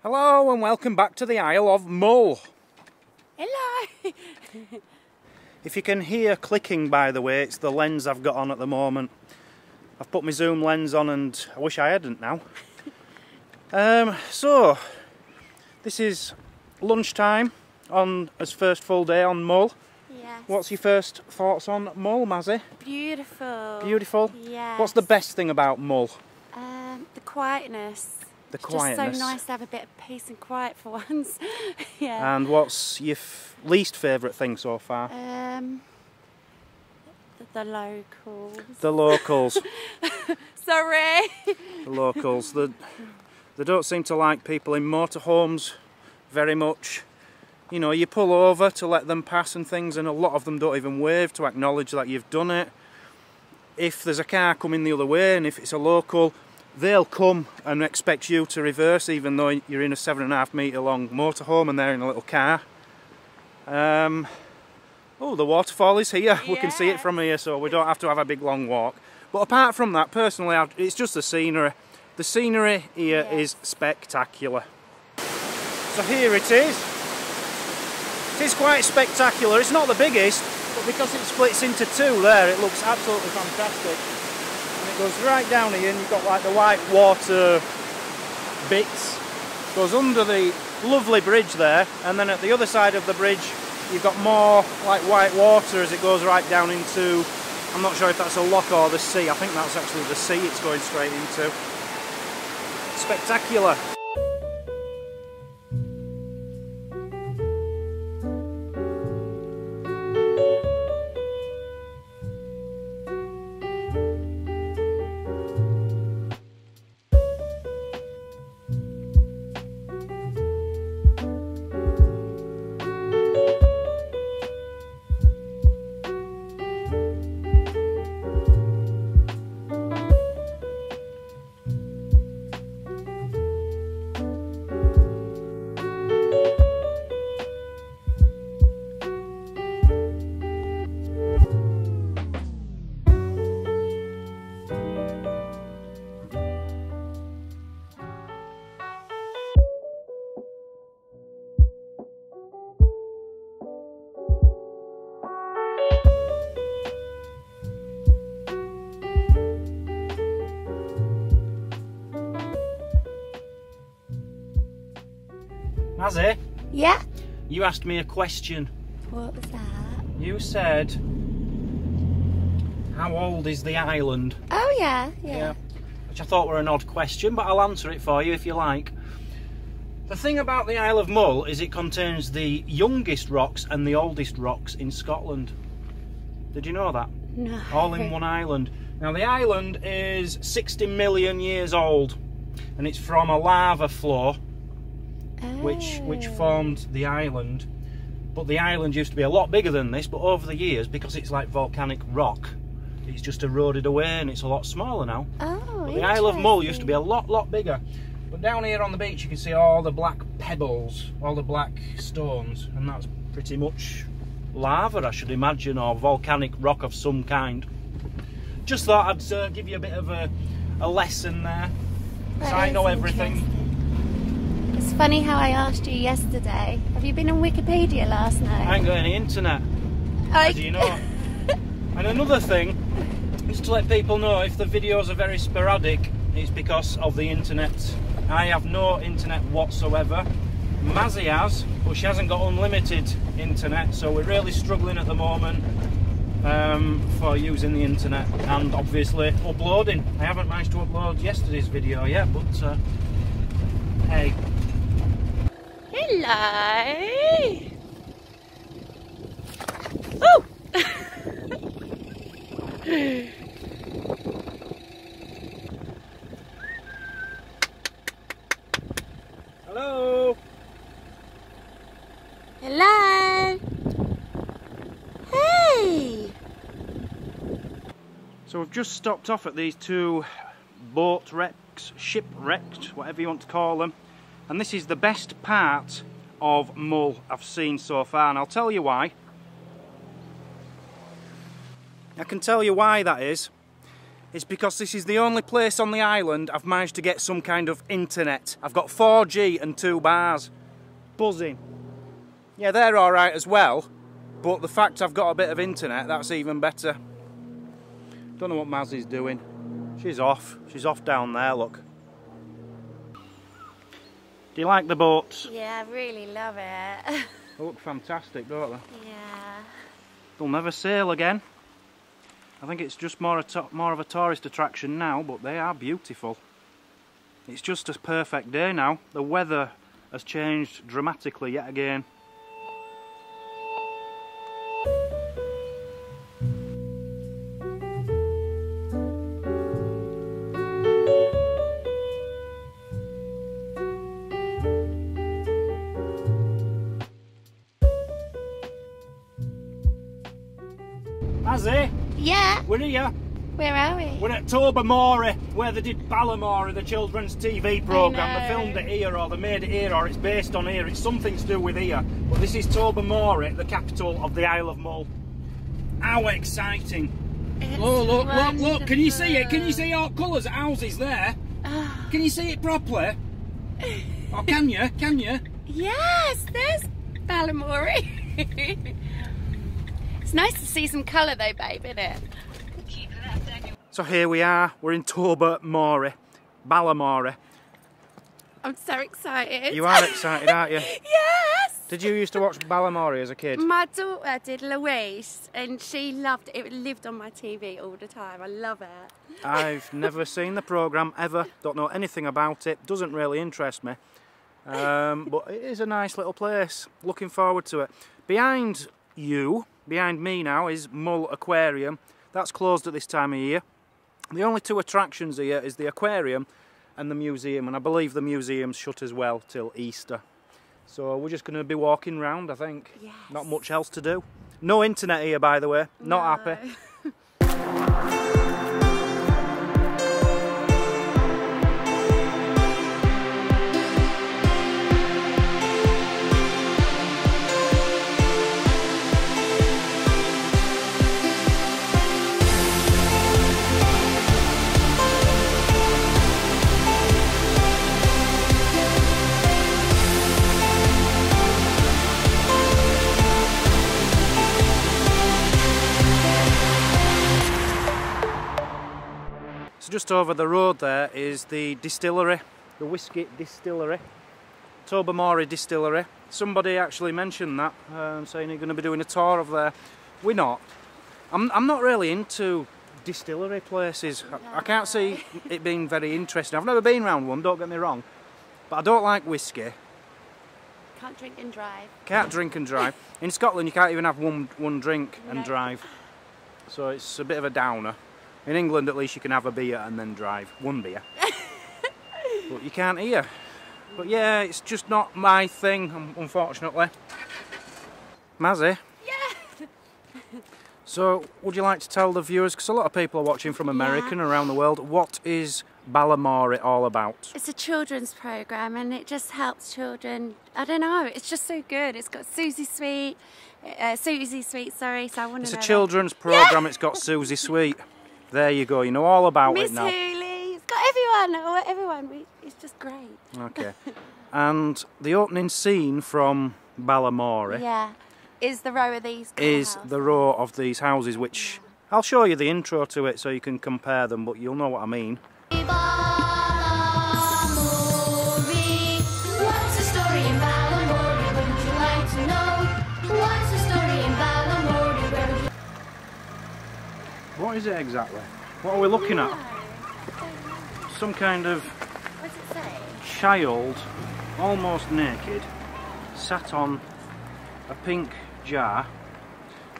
Hello and welcome back to the Isle of Mull. Hello! If you can hear clicking, by the way, it's the lens I've got on at the moment. I've put my zoom lens on and I wish I hadn't now. So, this is lunchtime on his first full day on Mull. Yes. What's your first thoughts on Mull, Mazzy? Beautiful. Beautiful? Yes. What's the best thing about Mull? The quietness. The It's quietness. just so nice to have a bit of peace and quiet for once. Yeah. And what's your least favourite thing so far? The locals. The locals. Sorry. The locals. They don't seem to like people in motorhomes very much. You know, you pull over to let them pass and things, and a lot of them don't even wave to acknowledge that you've done it. If there's a car coming the other way, and if it's a local, they'll come and expect you to reverse even though you're in a 7.5 metre long motorhome and they're in a little car. Oh, the waterfall is here. Yeah. We can see it from here, so we don't have to have a big long walk. But apart from that, personally, it's just the scenery. The scenery here is spectacular. So here it is. It is quite spectacular. It's not the biggest, but because it splits into two there, it looks absolutely fantastic. And it goes right down here, and you've got like the white water bits. Goes under the lovely bridge there, and then at the other side of the bridge, you've got more like white water as it goes right down into, I'm not sure if that's a loch or the sea. I think that's actually the sea it's going straight into. Spectacular. Mazzy? Yeah? You asked me a question. What was that? You said, how old is the island? Oh, yeah. Which I thought were an odd question, but I'll answer it for you if you like. The thing about the Isle of Mull is it contains the youngest rocks and the oldest rocks in Scotland. Did you know that? No. All in one island. Now the island is 60 million years old, and it's from a lava flow which formed the island. But the island used to be a lot bigger than this, but over the years, because it's like volcanic rock, it's just eroded away and it's a lot smaller now. Oh, but the Isle of Mull used to be a lot bigger. But down here on the beach you can see all the black pebbles, all the black stones, and that's pretty much lava, I should imagine, or volcanic rock of some kind. Just thought I'd give you a bit of a lesson there, so I know everything. It's funny how I asked you yesterday, have you been on Wikipedia last night? I ain't got any internet, as you know. And another thing is to let people know if the videos are very sporadic, it's because of the internet. I have no internet whatsoever. Mazzy has, but she hasn't got unlimited internet, so we're really struggling at the moment for using the internet and obviously uploading. I haven't managed to upload yesterday's video yet, but hey. Hello! Oh! Hello! Hello! Hey! So we've just stopped off at these two boat wrecks, shipwrecked, whatever you want to call them. And this is the best part of Mull I've seen so far, and I'll tell you why. I can tell you why that is. It's because this is the only place on the island I've managed to get some kind of internet. I've got 4G and 2 bars. Buzzing. Yeah, they're alright as well, but the fact I've got a bit of internet, that's even better. Don't know what Mazzy's doing. She's off. She's off down there, look. Do you like the boats? Yeah, I really love it. They look fantastic, don't they? Yeah. They'll never sail again. I think it's just more of a tourist attraction now, but they are beautiful. It's just a perfect day now. The weather has changed dramatically yet again. Mazzy? Yeah. We're here. Where are we? We're at Tobermory, where they did Balamory, the children's TV programme. They filmed it here, or they made it here, or it's based on here. It's something to do with here. But this is Tobermory, the capital of the Isle of Mull. How exciting! Oh, look, look, look! Can you see it? Can you see all colours of houses there? Can you see it properly? Or can you? Can you? Yes, there's Balamory. It's nice to see some colour though, babe, isn't it? So here we are, we're in Tobermory, Balamory. I'm so excited. You are excited, aren't you? Yes! Did you used to watch Balamory as a kid? My daughter did, Louise, and she loved it. It lived on my TV all the time. I love it. I've never seen the programme ever, don't know anything about it, doesn't really interest me. But it is a nice little place, looking forward to it. Behind me now, is Mull Aquarium. That's closed at this time of year. The only 2 attractions here is the aquarium and the museum, and I believe the museum's shut as well till Easter. So we're just going to be walking round, I think. Yes. Not much else to do. No internet here, by the way. Not happy. Just over the road there is the distillery, the whisky distillery, Tobermory distillery. Somebody actually mentioned that, saying you're going to be doing a tour of there. We're not. I'm not really into distillery places. I can't see it being very interesting. I've never been round one, don't get me wrong, but I don't like whiskey. Can't drink and drive. Can't drink and drive. In Scotland you can't even have one drink and drive. So it's a bit of a downer. In England, at least, you can have a beer and then drive. One beer. But you can't here. But yeah, it's just not my thing, unfortunately. Mazzy? Yeah! So, would you like to tell the viewers, because a lot of people are watching from America and around the world, what is Balamory all about? It's a children's programme and it just helps children. I don't know, it's just so good. It's got Susie Sweet, sorry, so I want to It's a children's programme, It's got Susie Sweet. There you go, you know all about Miss it now. Hooley, it's got everyone, it's just great. Okay. And the opening scene from Balamory is the row of these houses, which I'll show you the intro to it so you can compare them, but you'll know what I mean. What's the story in Balamory? Would you like to know? What's the story in Balamory? What is it exactly? What are we looking at? Some kind of What's it say? Child, almost naked, sat on a pink jar,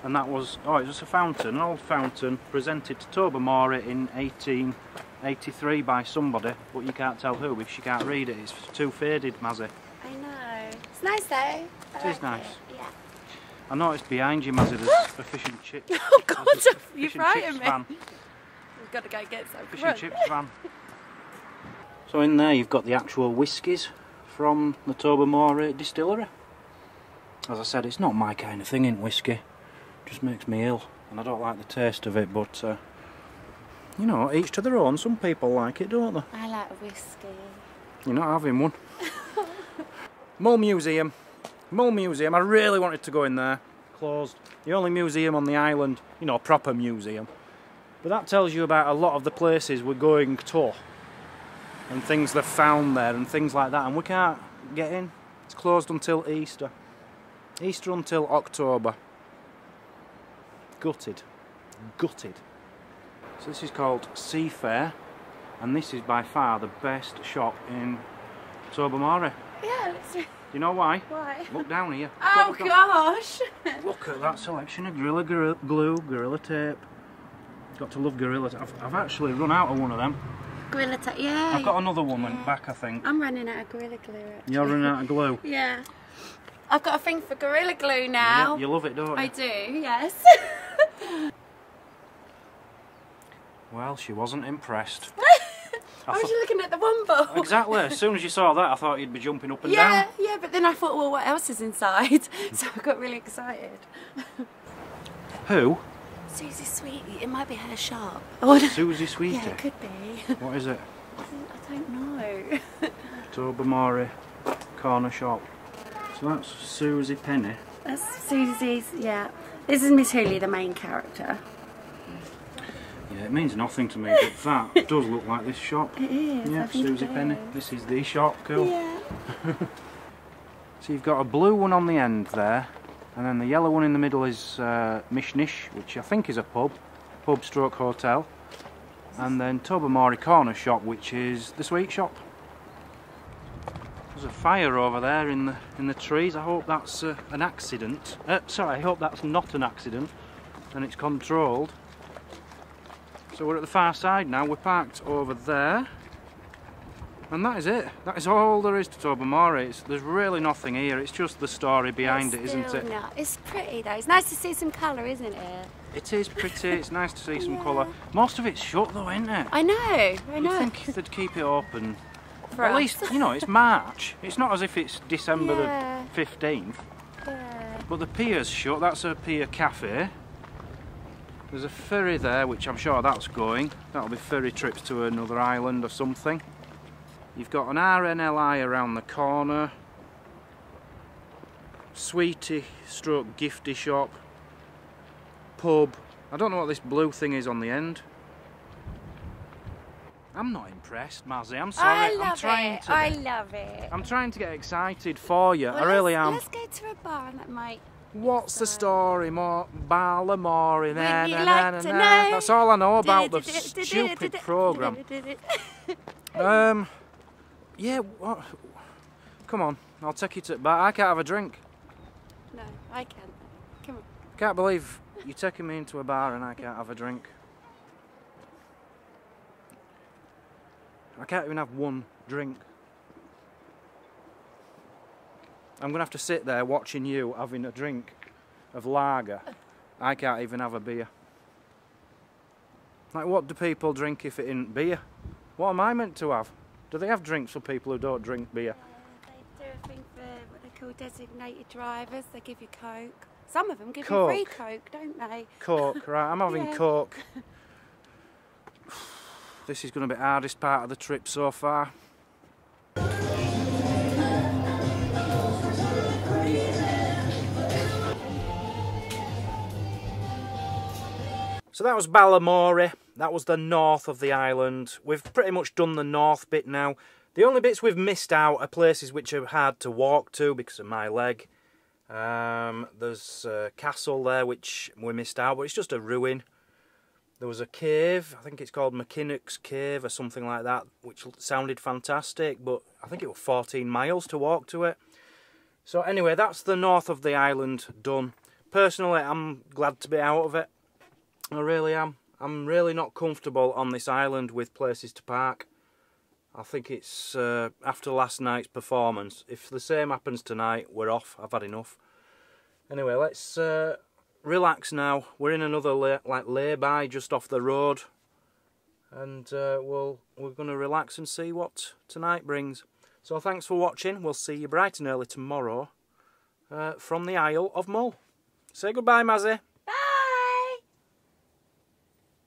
and that was, oh, it was a fountain, an old fountain presented to Tobermory in 1883 by somebody, but you can't tell who if you can't read it. It's too faded, Mazzy. I know. It's nice though. It is nice. Yeah. I noticed behind you, Mazzy, there's a fish and chips. Oh God, you frightened me. Van. We've got to go get some. Fish and chips van. So in there you've got the actual whiskies from the Tobermory distillery. As I said, it's not my kind of thing in whiskey. Just makes me ill, and I don't like the taste of it, but you know, each to their own. Some people like it, don't they? I like whiskey. You're not having one. Mull Museum. Mull Museum, I really wanted to go in there. Closed. The only museum on the island, you know, proper museum. But that tells you about a lot of the places we're going to. And things they've found there and things like that. And we can't get in. It's closed until Easter. Easter until October. Gutted. Gutted. So this is called Seafair. And this is by far the best shop in Tobermory. Yeah, let's... You know why? Why? Look down here. Oh gosh! Look at that selection of Gorilla Glue, Gorilla Tape. Got to love Gorilla Tape. I've actually run out of one of them. Gorilla Tape, yeah. I've got another one back, I think. I'm running out of Gorilla Glue actually. You're running out of glue? Yeah. I've got a thing for Gorilla Glue now. Yeah, you love it, don't you? I do, yes. Well, she wasn't impressed. I was looking at the one ball. Exactly. As soon as you saw that, I thought you'd be jumping up and down. Yeah, but then I thought, well, what else is inside? So I got really excited. Who? Susie Sweetie. It might be her shop. Susie Sweetie? Yeah, it could be. What is it? I don't know. Tobermory corner shop. So that's Susie Penny. That's Susie's, yeah. This is Miss Hooley, the main character. Yeah, it means nothing to me, but that does look like this shop. It is. Yeah, Susie Penny. This is the shop, cool. Yeah. So you've got a blue one on the end there, and then the yellow one in the middle is Mishnish, which I think is a pub stroke hotel, and then Tobermory corner shop, which is the sweet shop. There's a fire over there in the trees. I hope that's an accident. Sorry, I hope that's not an accident, and it's controlled. So we're at the far side now. We're parked over there, and that is it. That is all there is to Tobermory. There's really nothing here. It's just the story behind it, isn't it? No, it's pretty though. It's nice to see some colour, isn't it? It is pretty. It's nice to see some colour. Most of it's shut though, isn't it? I know. You'd think they'd keep it open. For At us. least, you know, it's March. It's not as if it's December the 15th. Yeah. But the pier's shut. That's a pier cafe. There's a ferry there, which I'm sure that's going. That'll be ferry trips to another island or something. You've got an RNLI around the corner. Sweetie stroke gifty shop. Pub. I don't know what this blue thing is on the end. I'm not impressed, Mazzy. I'm sorry. I love it. I'm trying to get excited for you. Well, I really am. Let's go to a bar and that might... What's the story? More Balamory. Would you like to know? That's all I know about the stupid programme. Yeah, what? Come on, I'll take you to the bar. I can't have a drink. No, I can't. Come on. Can't believe you're taking me into a bar and I can't have a drink. I can't even have one drink. I'm going to have to sit there watching you having a drink of lager. I can't even have a beer. Like, what do people drink if it isn't beer? What am I meant to have? Do they have drinks for people who don't drink beer? They do a thing for what they call designated drivers. They give you Coke. Some of them give Coke. you free Coke, don't they? Coke, right, I'm having Coke. This is going to be the hardest part of the trip so far. So that was Balamory. That was the north of the island. We've pretty much done the north bit now. The only bits we've missed out are places which are hard to walk to because of my leg. There's a castle there which we missed out, but it's just a ruin. There was a cave, I think it's called McKinnock's Cave or something like that, which sounded fantastic, but I think it was 14 miles to walk to it. So anyway, that's the north of the island done. Personally, I'm glad to be out of it. I really am. I'm really not comfortable on this island with places to park. I think it's after last night's performance. If the same happens tonight, we're off. I've had enough. Anyway, let's relax now. We're in another lay-by just off the road, and we're going to relax and see what tonight brings. So thanks for watching. We'll see you bright and early tomorrow from the Isle of Mull. Say goodbye, Mazzy. Bye.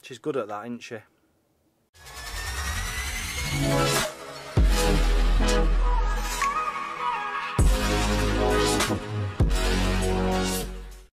She's good at that, isn't she?